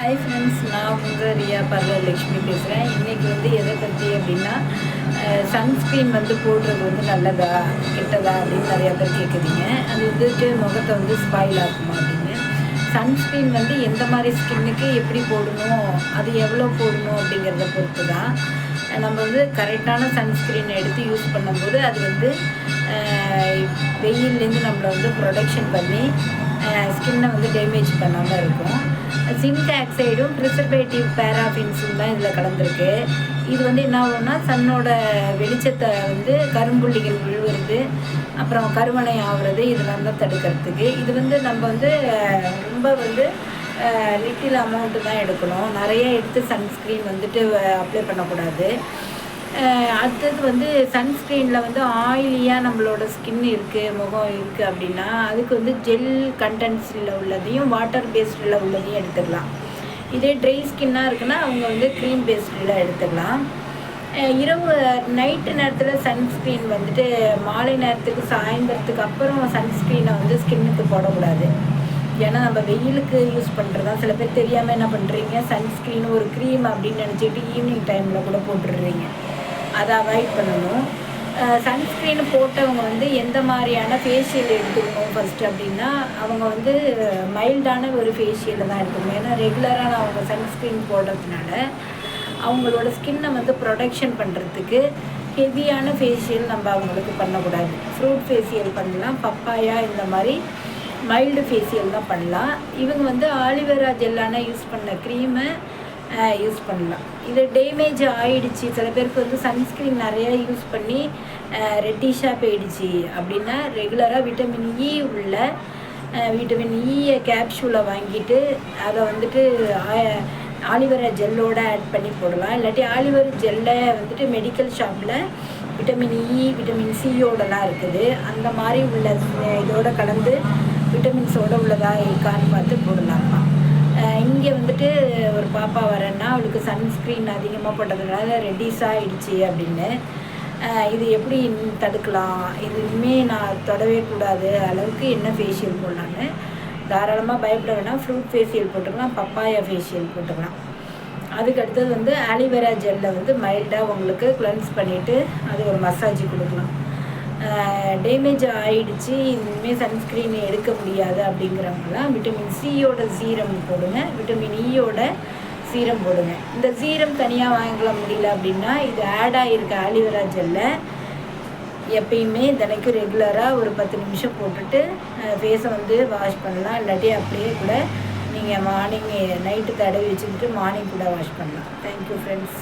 Hi friends, நான் உங்கள் Riya parlour Lakshmi பேசுகிறேன். இன்றைக்கி வந்து எதை பற்றி அப்படின்னா, சன்ஸ்க்ரீன் வந்து போடுறது வந்து நல்லதா கெட்டதா அப்படின்னு நிறையா பேர் கேட்குறீங்க. அது வந்துட்டு முகத்தை வந்து ஸ்பாயில் ஆகுமா அப்படின்னு. சன்ஸ்க்ரீன் வந்து எந்த மாதிரி ஸ்கின்னுக்கு எப்படி போடணும், அது எவ்வளோ போடணும் அப்படிங்கிறத பொறுத்து தான். நம்ம வந்து கரெக்டான சன்ஸ்க்ரீனை எடுத்து யூஸ் பண்ணும்போது அது வந்து வெயில்லேருந்து நம்மளை வந்து ப்ரொடெக்ஷன் பண்ணி ஸ்கின்னை வந்து டேமேஜ் பண்ணாமல் இருக்கும். ஜிங்க் ஆக்சைடும் ப்ரிசர்வேட்டிவ் பேராஃபின்ஸும் தான் இதில் கலந்துருக்கு. இது வந்து என்ன ஆகும்னா, சன்னோட வெளிச்சத்தை வந்து கரும்புள்ளிகள் விழுவுறது, அப்புறம் கருவணை ஆகுறது, இதெல்லாம் தான் தடுக்கிறதுக்கு. இது வந்து நம்ம வந்து ரொம்ப வந்து லிட்டில் அமௌண்ட்டு தான் எடுக்கணும். நிறைய எடுத்து சன்ஸ்க்ரீன் வந்துட்டு அப்ளை பண்ணக்கூடாது. அடுத்தது வந்து சன்ஸ்க்ரீனில் வந்து ஆயிலியாக நம்மளோட ஸ்கின் இருக்குது, முகம் இருக்குது அப்படின்னா அதுக்கு வந்து ஜெல் கண்டென்ட்ஸில் உள்ளதையும் வாட்டர் பேஸ்டில் உள்ளதையும் எடுத்துக்கலாம். இதே ட்ரை ஸ்கின்னாக இருக்குன்னா அவங்க வந்து க்ரீம் பேஸ்டில் எடுத்துக்கலாம். இரவு நைட்டு நேரத்தில் சன்ஸ்க்ரீன் வந்துட்டு மாலை நேரத்துக்கு சாயந்தரத்துக்கு அப்புறம் சன்ஸ்க்ரீனை வந்து ஸ்கின்னுக்கு போடக்கூடாது. ஏன்னா நம்ம வெயிலுக்கு யூஸ் பண்ணுறது தான். சில பேர் தெரியாமல் என்ன பண்ணுறீங்க, சன்ஸ்க்ரீன் ஒரு க்ரீம் அப்படின்னு நினச்சிட்டு ஈவினிங் டைமில் கூட போட்டுடுறீங்க. அதை அவாய்ட் பண்ணணும். சன்ஸ்க்ரீன் போட்டவங்க வந்து எந்த மாதிரியான ஃபேஷியல் எடுத்துக்கணும் ஃபஸ்ட்டு அப்படின்னா, அவங்க வந்து மைல்டான ஒரு ஃபேஷியலை தான் எடுத்துக்கணும். ஏன்னா ரெகுலராக அவங்க சன்ஸ்க்ரீன் போடுறதுனால அவங்களோட ஸ்கின்னை வந்து ப்ரொடெக்ஷன் பண்ணுறதுக்கு ஹெவியான ஃபேஷியல் நம்ம அவங்களுக்கு பண்ணக்கூடாது. ஃப்ரூட் ஃபேஷியல் பண்ணலாம், பப்பாயா இந்த மாதிரி மைல்டு ஃபேஷியல் தான் பண்ணலாம். இவங்க வந்து ஆலிவேரா ஜெல்லான யூஸ் பண்ண க்ரீமை யூஸ் பண்ணலாம். இது டேமேஜ் ஆகிடுச்சு, சில பேருக்கு வந்து சன்ஸ்க்ரீன் நிறையா யூஸ் பண்ணி ரெட்டிஷாக போயிடுச்சு அப்படின்னா ரெகுலராக விட்டமின் இ உள்ள விட்டமின் இயை கேப்சூலை வாங்கிட்டு அதை வந்துட்டு ஆலிவேரா ஜெல்லோடு ஆட் பண்ணி போடலாம். இல்லாட்டி ஆலிவேரா ஜெல்லை வந்துட்டு மெடிக்கல் ஷாப்பில் விட்டமின் இ விட்டமின் சியோடலாம் இருக்குது. அந்த மாதிரி உள்ள இதோட கலந்து விட்டமின்ஸோடு உள்ளதாக இருக்கான்னு பார்த்து போடலாமா. இங்கே வந்துட்டு ஒரு பாப்பா வரேன்னா அவளுக்கு சன்ஸ்க்ரீன் அதிகமாக போட்டதுனால ரெட்டிஸ் ஆகிடுச்சு அப்படின்னு. இது எப்படி தடுக்கலாம், இது இனிமேல் நான் தொடவே கூடாது அளவுக்கு என்ன ஃபேஷியல் போடலான்னு தாராளமாக பயப்பட வேணாம். ஃப்ரூட் ஃபேஷியல் போட்டுக்கலாம், பப்பாயா ஃபேஷியல் போட்டுக்கலாம். அதுக்கு அடுத்தது வந்து ஆலிவேரா ஜெல்லை வந்து மைல்டாக உங்களுக்கு கிளென்ஸ் பண்ணிவிட்டு அது ஒரு மசாஜ் கொடுக்கலாம். டேமேஜ் ஆகிடுச்சு, இனிமேல் சன்ஸ்க்ரீன் எடுக்க முடியாது அப்படிங்கிறவங்களாம் விட்டமின் சியோட சீரம் போடுங்க, விட்டமின் இயோட சீரம் போடுங்க. இந்த சீரம் தனியாக வாங்கிக்கல முடியல அப்படின்னா இது ஆட் ஆகிருக்க ஆலிவேரா ஜெல்லை எப்பயுமே தினைக்கும் ரெகுலராக ஒரு 10 நிமிஷம் போட்டுட்டு ஃபேஸை வந்து வாஷ் பண்ணலாம். இல்லாட்டி அப்படியே கூட நீங்கள் மார்னிங் நைட்டு தடவி வச்சுக்கிட்டு மார்னிங் கூட வாஷ் பண்ணலாம். Thank you friends.